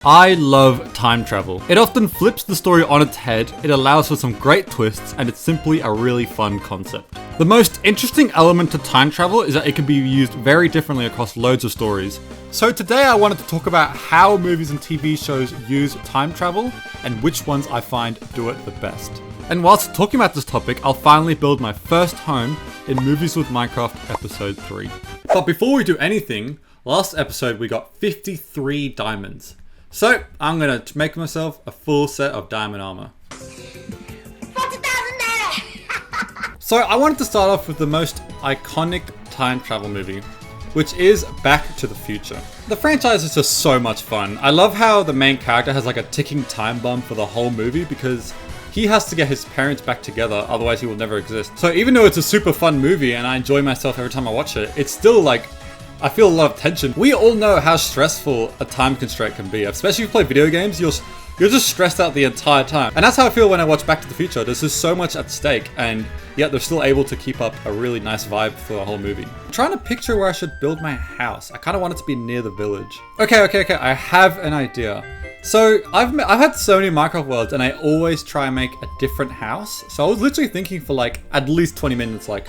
I love time travel. It often flips the story on its head, it allows for some great twists, and it's simply a really fun concept. The most interesting element to time travel is that it can be used very differently across loads of stories. So today I wanted to talk about how movies and TV shows use time travel, and which ones I find do it the best. And whilst talking about this topic, I'll finally build my first home in Movies with Minecraft episode 3. But before we do anything, last episode we got 53 diamonds. So, I'm gonna make myself a full set of diamond armor. So, I wanted to start off with the most iconic time travel movie, which is Back to the Future. The franchise is just so much fun. I love how the main character has like a ticking time bomb for the whole movie because he has to get his parents back together, otherwise he will never exist. So even though it's a super fun movie and I enjoy myself every time I watch it, it's still like, I feel a lot of tension. We all know how stressful a time constraint can be, especially if you play video games, you're just stressed out the entire time. And that's how I feel when I watch Back to the Future. There's just so much at stake, and yet they're still able to keep up a really nice vibe for the whole movie. I'm trying to picture where I should build my house. I kind of want it to be near the village. Okay, I have an idea. So I've had so many Minecraft worlds and I always try and make a different house. So I was literally thinking for like at least 20 minutes, like,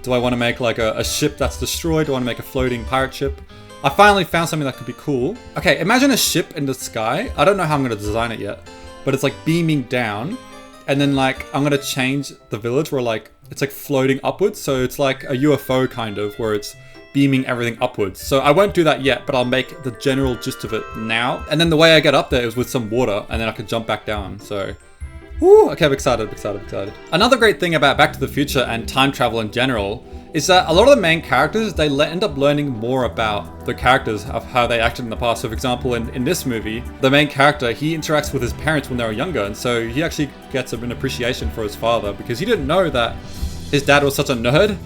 do I want to make like a ship that's destroyed? Do I want to make a floating pirate ship? I finally found something that could be cool. Okay, imagine a ship in the sky. I don't know how I'm going to design it yet, but it's like beaming down. And then like, I'm going to change the village where like, it's like floating upwards. So it's like a UFO kind of, where it's beaming everything upwards. So I won't do that yet, but I'll make the general gist of it now. And then the way I get up there is with some water, and then I can jump back down. So, woo, okay, I'm excited. Another great thing about Back to the Future and time travel in general is that a lot of the main characters, they end up learning more about the characters of how they acted in the past. So for example, in this movie, the main character, he interacts with his parents when they were younger. And so he actually gets an appreciation for his father because he didn't know that his dad was such a nerd.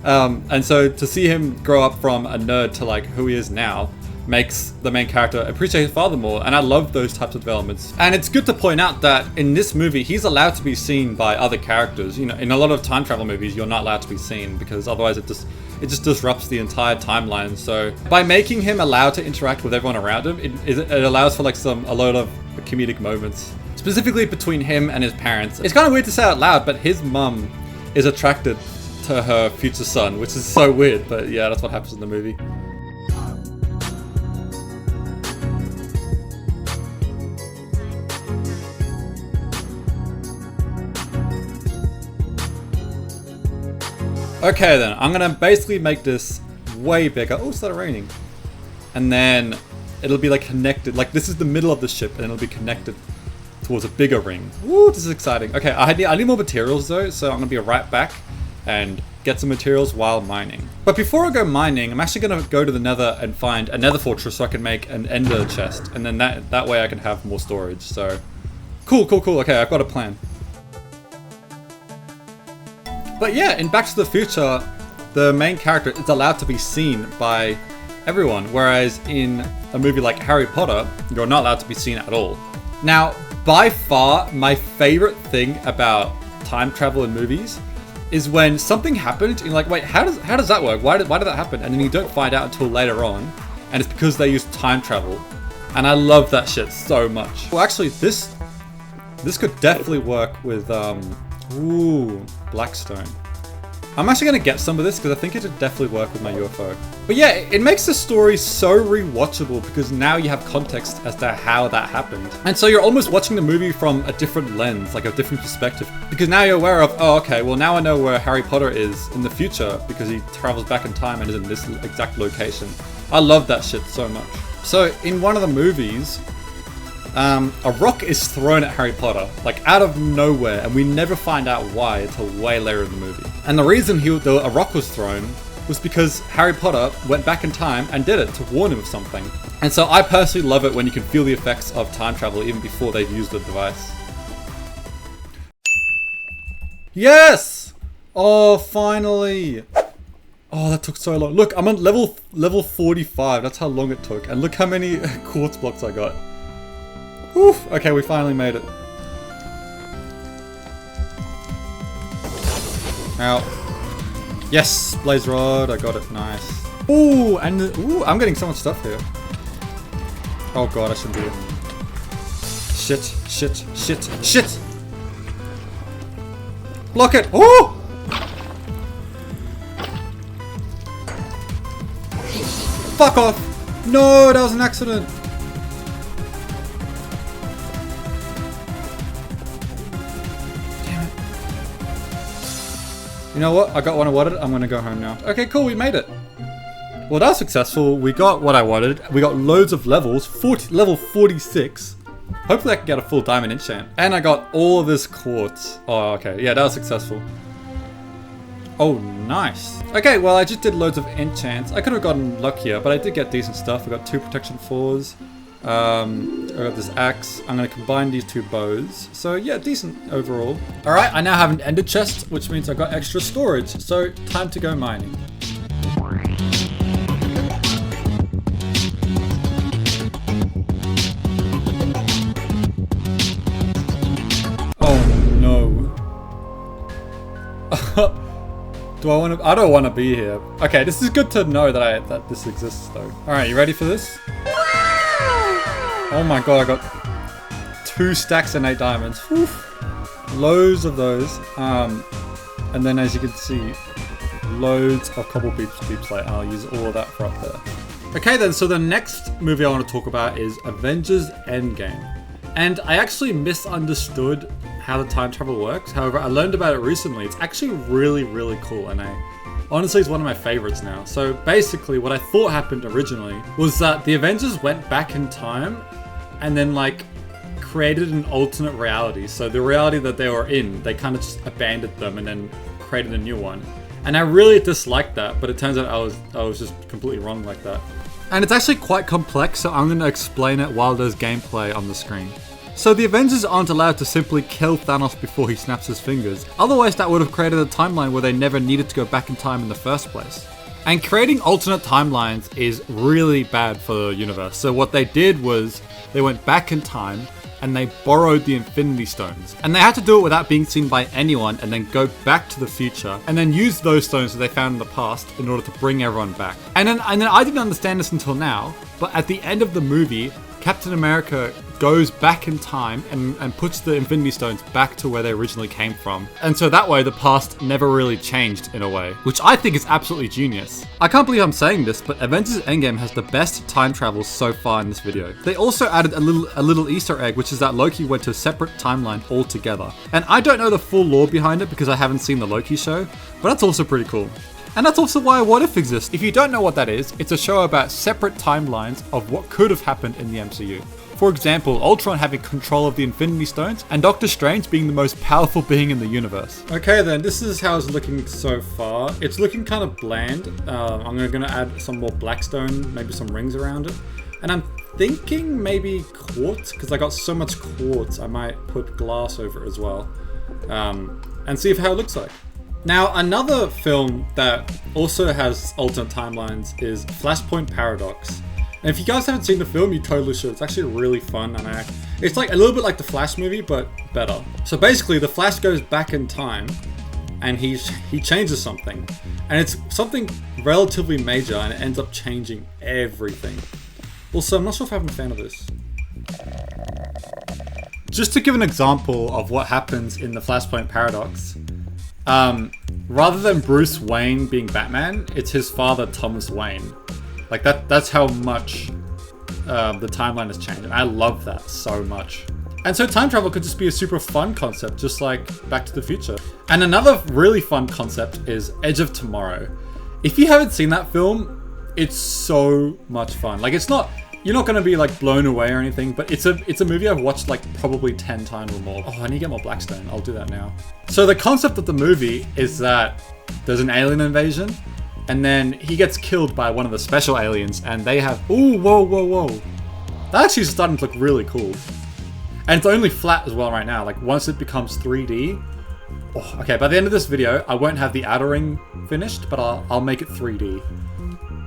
And so to see him grow up from a nerd to like who he is now makes the main character appreciate his father more, and I love those types of developments. And it's good to point out that in this movie, he's allowed to be seen by other characters. You know, in a lot of time travel movies, you're not allowed to be seen because otherwise it just disrupts the entire timeline. So by making him allowed to interact with everyone around him, it allows for like a lot of comedic moments, specifically between him and his parents. It's kind of weird to say out loud, but his mum is attracted to her future son, which is so weird, but yeah, that's what happens in the movie. Okay then, I'm gonna basically make this way bigger. Oh, it started raining. And then it'll be like connected, like this is the middle of the ship and it'll be connected towards a bigger ring. Woo, this is exciting. Okay, I need more materials though, so I'm gonna be right back and get some materials while mining. But before I go mining, I'm actually gonna go to the nether and find a nether fortress so I can make an ender chest. And then that way I can have more storage, so. Cool. Okay, I've got a plan. But yeah, in Back to the Future, the main character is allowed to be seen by everyone, whereas in a movie like Harry Potter, you're not allowed to be seen at all. Now, by far, my favorite thing about time travel in movies is when something happened, you're like, wait, how does that work? Why did that happen? And then you don't find out until later on, and it's because they use time travel. And I love that shit so much. Well, actually, this could definitely work with, Blackstone. I'm actually going to get some of this because I think it would definitely work with my UFO. But yeah, it makes the story so rewatchable because now you have context as to how that happened. And so you're almost watching the movie from a different lens, like a different perspective. Because now you're aware of, oh, okay, well now I know where Harry Potter is in the future because he travels back in time and is in this exact location. I love that shit so much. So in one of the movies, a rock is thrown at Harry Potter, like out of nowhere, and we never find out why until way later in the movie. And the reason a rock was thrown was because Harry Potter went back in time and did it to warn him of something. And so I personally love it when you can feel the effects of time travel even before they've used the device. Yes! Oh, finally! Oh, that took so long. Look, I'm on level 45. That's how long it took. And look how many quartz blocks I got. Oof, okay, we finally made it. Out. Yes, blaze rod, I got it, nice. Ooh, and I'm getting so much stuff here. Oh god, I shouldn't be here. Shit, shit, shit, shit! Block it! Oh! Fuck off! No, that was an accident! Damn it. You know what? I got what I wanted. I'm gonna go home now. Okay, cool, we made it. Well, that was successful. We got what I wanted. We got loads of levels. Level 46. Hopefully I can get a full diamond enchant. And I got all this quartz. Oh, okay. Yeah, that was successful. Oh, nice. Okay, well, I just did loads of enchants. I could have gotten luckier, but I did get decent stuff. I got 2 protection 4s. I got this axe. I'm going to combine these 2 bows. So, yeah, decent overall. All right, I now have an ender chest, which means I got extra storage. So, time to go mining. Do I want to? I don't want to be here. Okay, this is good to know that this exists though. All right, you ready for this? Oh my god, I got 2 stacks and 8 diamonds. Whew. Loads of those. And then as you can see, loads of cobble deep slate. I'll use all of that for up there. Okay then, so the next movie I want to talk about is Avengers Endgame. And I actually misunderstood how the time travel works. However, I learned about it recently. It's actually really, really cool. And honestly, it's one of my favorites now. So basically what I thought happened originally was that the Avengers went back in time and then like created an alternate reality. So the reality that they were in, they kind of just abandoned them and then created a new one. And I really disliked that, but it turns out I was just completely wrong like that. And it's actually quite complex, so I'm going to explain it while there's gameplay on the screen. So the Avengers aren't allowed to simply kill Thanos before he snaps his fingers. Otherwise that would have created a timeline where they never needed to go back in time in the first place. And creating alternate timelines is really bad for the universe. So what they did was they went back in time and they borrowed the Infinity Stones. And they had to do it without being seen by anyone and then go back to the future and then use those stones that they found in the past in order to bring everyone back. And then I didn't understand this until now, but at the end of the movie, Captain America goes back in time and puts the Infinity Stones back to where they originally came from. And so that way the past never really changed in a way, which I think is absolutely genius. I can't believe I'm saying this, but Avengers Endgame has the best time travel so far in this video. They also added a little Easter egg, which is that Loki went to a separate timeline altogether. And I don't know the full lore behind it because I haven't seen the Loki show, but that's also pretty cool. And that's also why What If exists. If you don't know what that is, it's a show about separate timelines of what could have happened in the MCU. For example, Ultron having control of the Infinity Stones, and Doctor Strange being the most powerful being in the universe. Okay then, this is how it's looking so far. It's looking kind of bland. I'm going to add some more blackstone, maybe some rings around it. And I'm thinking maybe quartz, because I got so much quartz, I might put glass over it as well. And see how it looks like. Now, another film that also has alternate timelines is Flashpoint Paradox. And if you guys haven't seen the film, you totally should. It's actually really fun, and it's like a little bit like the Flash movie, but better. So basically, the Flash goes back in time, and he changes something, and it's something relatively major, and it ends up changing everything. Also, I'm not sure if I'm a fan of this. Just to give an example of what happens in the Flashpoint Paradox, rather than Bruce Wayne being Batman, it's his father, Thomas Wayne. Like that's how much the timeline has changed. And I love that so much. And so time travel could just be a super fun concept, just like Back to the Future. And another really fun concept is Edge of Tomorrow. If you haven't seen that film, it's so much fun. Like you're not gonna be like blown away or anything, but it's a movie I've watched like probably 10 times or more. Oh, I need to get more blackstone. I'll do that now. So the concept of the movie is that there's an alien invasion, and then he gets killed by one of the special aliens, and they have... Ooh, whoa, whoa, whoa. That actually is starting to look really cool. And it's only flat as well right now. Like, once it becomes 3D... Oh, okay, by the end of this video, I won't have the outer ring finished, but I'll make it 3D.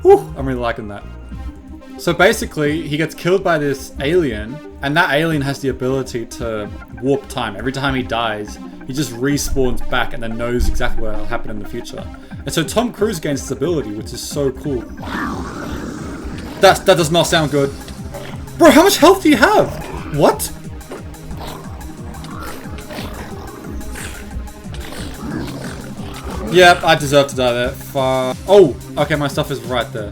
Whew, I'm really liking that. So basically, he gets killed by this alien, and that alien has the ability to warp time. Every time he dies, he just respawns back and then knows exactly what will happen in the future. And so Tom Cruise gains this ability, which is so cool. That does not sound good. Bro, how much health do you have? What? Yep, I deserve to die there. Oh, okay, my stuff is right there.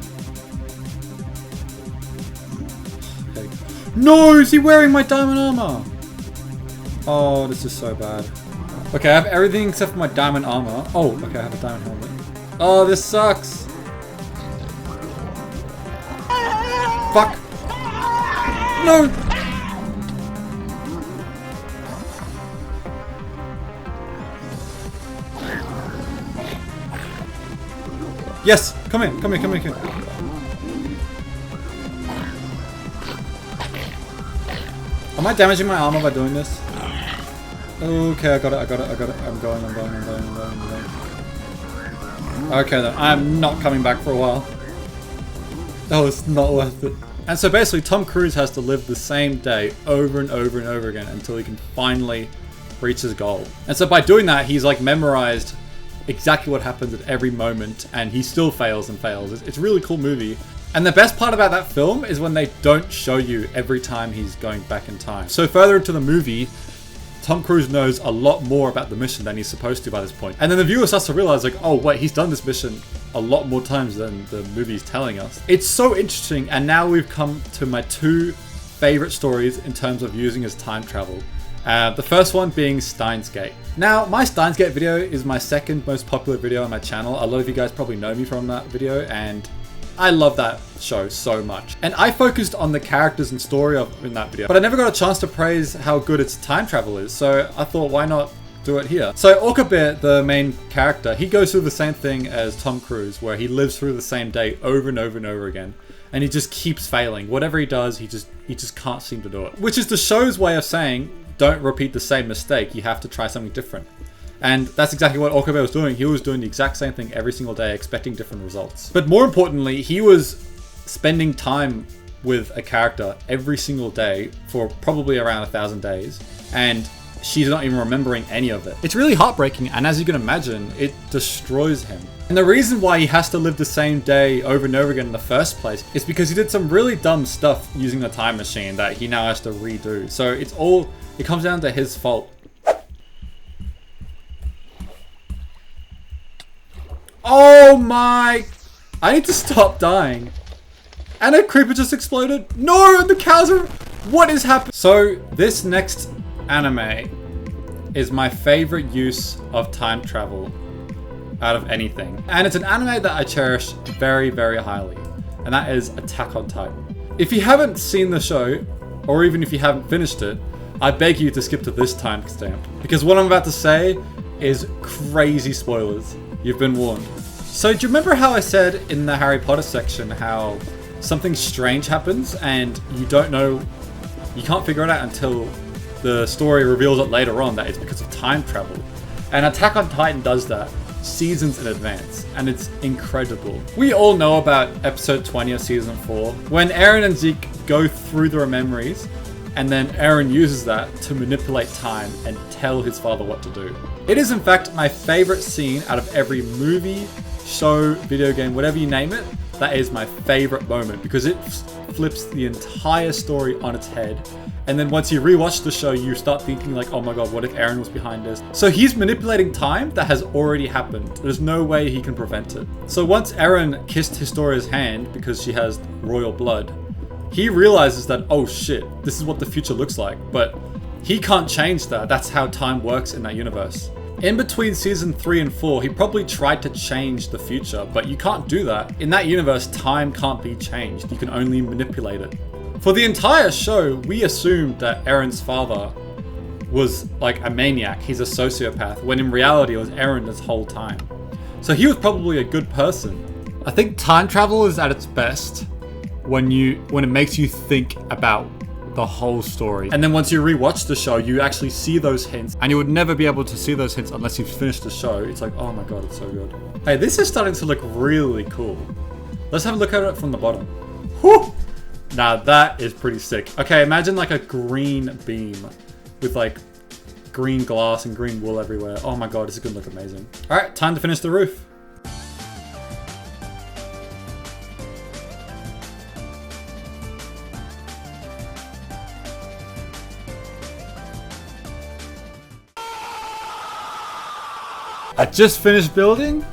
Okay. No, is he wearing my diamond armor? Oh, this is so bad. Okay, I have everything except for my diamond armor. Oh, okay, I have a diamond helmet. Oh, this sucks. Fuck. No. Yes, come here, come here, come here, come here. Am I damaging my armor by doing this? Okay, I got it, I got it, I got it. I'm going. Okay then, I'm not coming back for a while. Oh, it's not worth it. And so basically, Tom Cruise has to live the same day over and over and over again until he can finally reach his goal. And so by doing that, he's like memorized exactly what happens at every moment, and he still fails and fails. It's a really cool movie. And the best part about that film is when they don't show you every time he's going back in time. So further into the movie, Tom Cruise knows a lot more about the mission than he's supposed to by this point. And then the viewer starts to realize like, oh wait, he's done this mission a lot more times than the movie's telling us. It's so interesting, and now we've come to my two favorite stories in terms of using as time travel. The first one being Steins Gate. Now, my Steins Gate video is my second most popular video on my channel. A lot of you guys probably know me from that video, and I love that show so much. And I focused on the characters and story in that video, but I never got a chance to praise how good its time travel is, so I thought, why not do it here? So Orca Bear, the main character, he goes through the same thing as Tom Cruise, where he lives through the same day over and over and over again. And he just keeps failing. Whatever he does, he just can't seem to do it. Which is the show's way of saying, don't repeat the same mistake, you have to try something different. And that's exactly what Orca Bear was doing. He was doing the exact same thing every single day, expecting different results. But more importantly, he was spending time with a character every single day for probably around 1,000 days. And she's not even remembering any of it. It's really heartbreaking, and as you can imagine, it destroys him. And the reason why he has to live the same day over and over again in the first place is because he did some really dumb stuff using the time machine that he now has to redo. So it comes down to his fault. Oh my! I need to stop dying. And a creeper just exploded. No, the cows are... What is happening? So this next anime is my favorite use of time travel out of anything. And it's an anime that I cherish very, very highly. And that is Attack on Titan. If you haven't seen the show, or even if you haven't finished it, I beg you to skip to this timestamp. Because what I'm about to say is crazy spoilers. You've been warned. So do you remember how I said in the Harry Potter section how something strange happens and you don't know, you can't figure it out until the story reveals it later on that it's because of time travel? And Attack on Titan does that seasons in advance, and it's incredible. We all know about episode 20 of season 4, when Eren and Zeke go through their memories, and then Eren uses that to manipulate time and tell his father what to do. It is in fact my favorite scene out of every movie, show, video game, whatever you name it. That is my favorite moment because it flips the entire story on its head. And then once you rewatch the show, you start thinking like, oh my god, what if Eren was behind this? So he's manipulating time that has already happened. There's no way he can prevent it. So once Eren kissed Historia's hand because she has royal blood, he realizes that, oh shit, this is what the future looks like. But he can't change that. That's how time works in that universe. In between season 3 and 4, he probably tried to change the future, but you can't do that. In that universe, time can't be changed. You can only manipulate it. For the entire show, we assumed that Eren's father was like a maniac. He's a sociopath, when in reality it was Eren this whole time. So he was probably a good person. I think time travel is at its best when it makes you think about the whole story. And then once you rewatch the show, you actually see those hints, and you would never be able to see those hints unless you've finished the show. It's like, oh my god, it's so good. Hey, this is starting to look really cool. Let's have a look at it from the bottom. Whew! Now that is pretty sick. Okay, imagine like a green beam with like green glass and green wool everywhere. Oh my god, this is gonna look amazing. All right, time to finish the roof. I just finished building,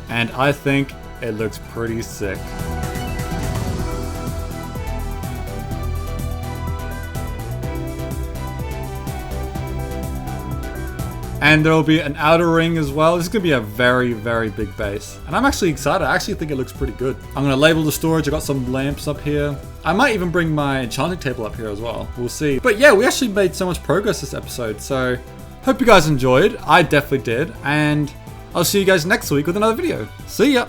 and I think it looks pretty sick. And there will be an outer ring as well. This is going to be a very, very big base. And I'm actually excited. I actually think it looks pretty good. I'm going to label the storage. I got some lamps up here. I might even bring my enchanting table up here as well. We'll see. But yeah, we actually made so much progress this episode. So hope you guys enjoyed. I definitely did. And I'll see you guys next week with another video. See ya.